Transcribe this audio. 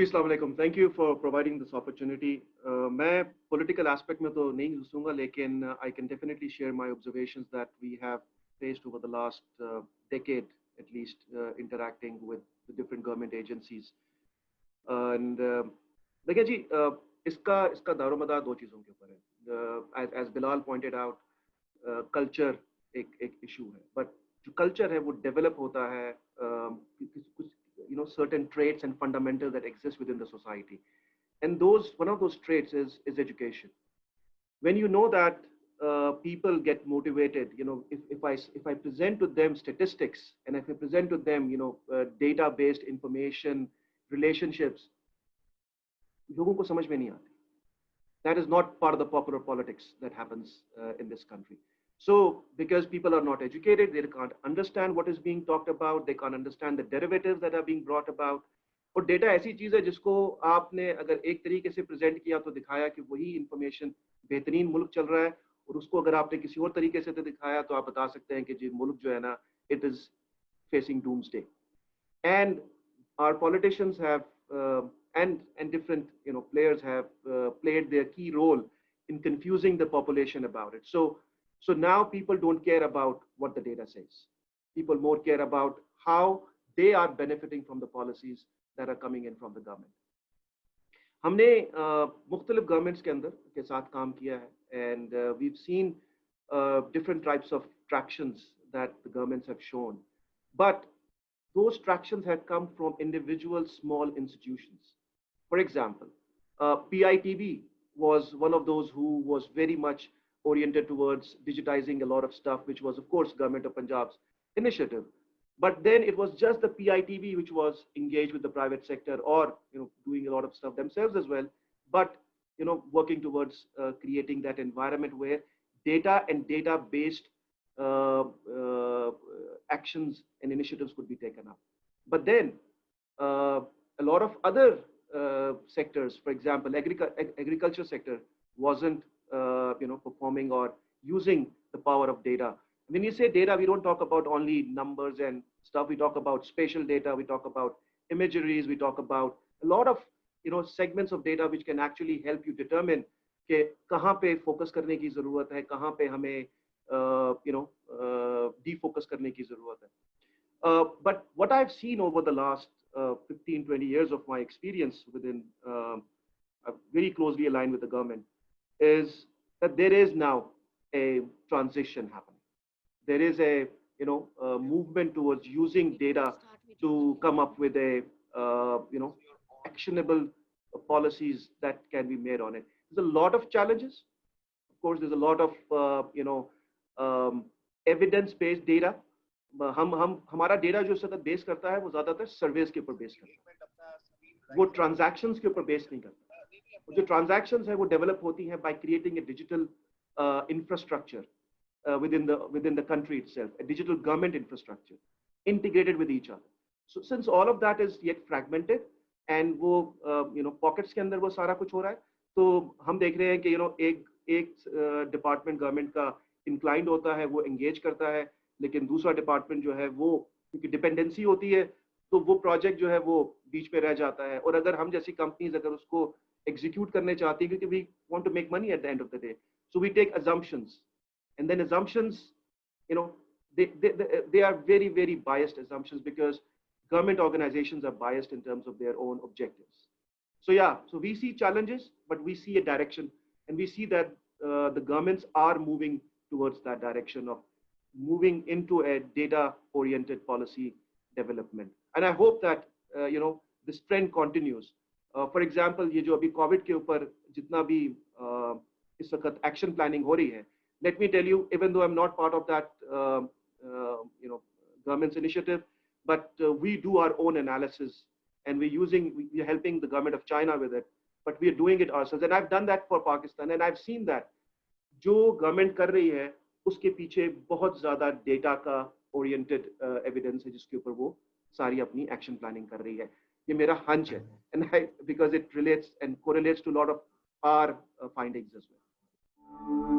अस्सलाम वालेकुम. Thank you for providing this opportunity. मैं political aspect में तो नहीं घुसूंगा, लेकिन I can definitely share my observations that we have faced over the last decade, at least, interacting with the different government agencies. And देखिए जी, इसका दारोमदार दो चीज़ों के ऊपर है. As Bilal pointed out, culture एक issue है, but जो culture है वो develop होता है कुछ certain traits and fundamentals that exist within the society, and one of those traits is education. When you know that people get motivated, if I present to them statistics, and if I present to them data based information, relationships, लोगों को समझ में नहीं आती. That is not part of the popular politics that happens in this country. So, because people are not educated, they can't understand what is being talked about, they can't understand the derivatives that are being brought about. और data ऐसी चीज़ है जिसको आपने अगर एक तरीके से present किया तो दिखाया कि वही इंफॉर्मेशन बेहतरीन मुल्क चल रहा है, और उसको अगर आपने किसी और तरीके से दिखाया तो आप बता सकते हैं कि जी मुल्क जो है ना, it is facing doomsday. And our politicians have and different players have played their key role in confusing the population about it. So now people don't care about what the data says. People more care about how they are benefiting from the policies that are coming in from the government. हमने मुख्तलिफ governments के अंदर के साथ काम किया है, and we've seen different types of tractions that the governments have shown, but those tractions have come from individual small institutions. For example, PITB was one of those who was very much oriented towards digitizing a lot of stuff, which was, of course, Government of Punjab's initiative. But then it was just the PITB which was engaged with the private sector, or doing a lot of stuff themselves as well, but working towards creating that environment where data and data-based actions and initiatives could be taken up. But then a lot of other sectors, for example, agriculture sector wasn't performing or using the power of data. When you say data, we don't talk about only numbers and stuff. We talk about spatial data, we talk about imageries, we talk about a lot of segments of data which can actually help you determine कि कहाँ पे focus करने की ज़रूरत है, कहाँ पे हमें defocus करने की ज़रूरत है. But what I've seen over the last 15-20 years of my experience within very closely aligned with the government is that there is now a transition happening. There is a movement towards using data to come up with a actionable policies that can be made on it. There's a lot of challenges. Of course, there's a lot of evidence-based data. हमारा data जो सतत base करता है वो ज्यादातर सर्वेस के ऊपर base करता है, वो ट्रांजैक्शंस के ऊपर बेस नहीं करता. जो ट्रांजैक्शंस है वो डेवलप होती हैं by creating a digital infrastructure within the country itself, a digital government infrastructure integrated with each other. So since all of that is yet fragmented and वो pockets के अंदर वो सारा कुछ हो रहा है, तो हम देख रहे हैं कि एक डिपार्टमेंट गवर्नमेंट का इंक्लाइंड होता है, वो एंगेज करता है, लेकिन दूसरा डिपार्टमेंट जो है वो क्योंकि डिपेंडेंसी होती है तो वो प्रोजेक्ट जो है वो बीच में रह जाता है. और अगर हम जैसी कंपनीज अगर उसको एग्जीक्यूट करने चाहती है, क्योंकि we want to make money at the end of the day, so we take assumptions, and then assumptions they are very, very biased assumptions because government organizations are biased in terms of their own objectives. So yeah, so we see challenges, but we see a direction, and we see that the governments are moving towards that direction of moving into a data-oriented policy development. And I hope that this trend continues. For example, ये जो अभी Covid के ऊपर जितना भी इस वक्त action planning हो रही है, let me tell you, even though I'm not part of that government's initiative, but we do our own analysis, and we're helping the government of China with it, but we are doing it ourselves. And I've done that for Pakistan, and I've seen that जो government कर रही है उसके पीछे बहुत ज़्यादा data का oriented evidence है जिसके ऊपर वो सारी अपनी एक्शन प्लानिंग कर रही है. ये मेरा हंच है, and because it relates and correlates to a lot of our findings as well.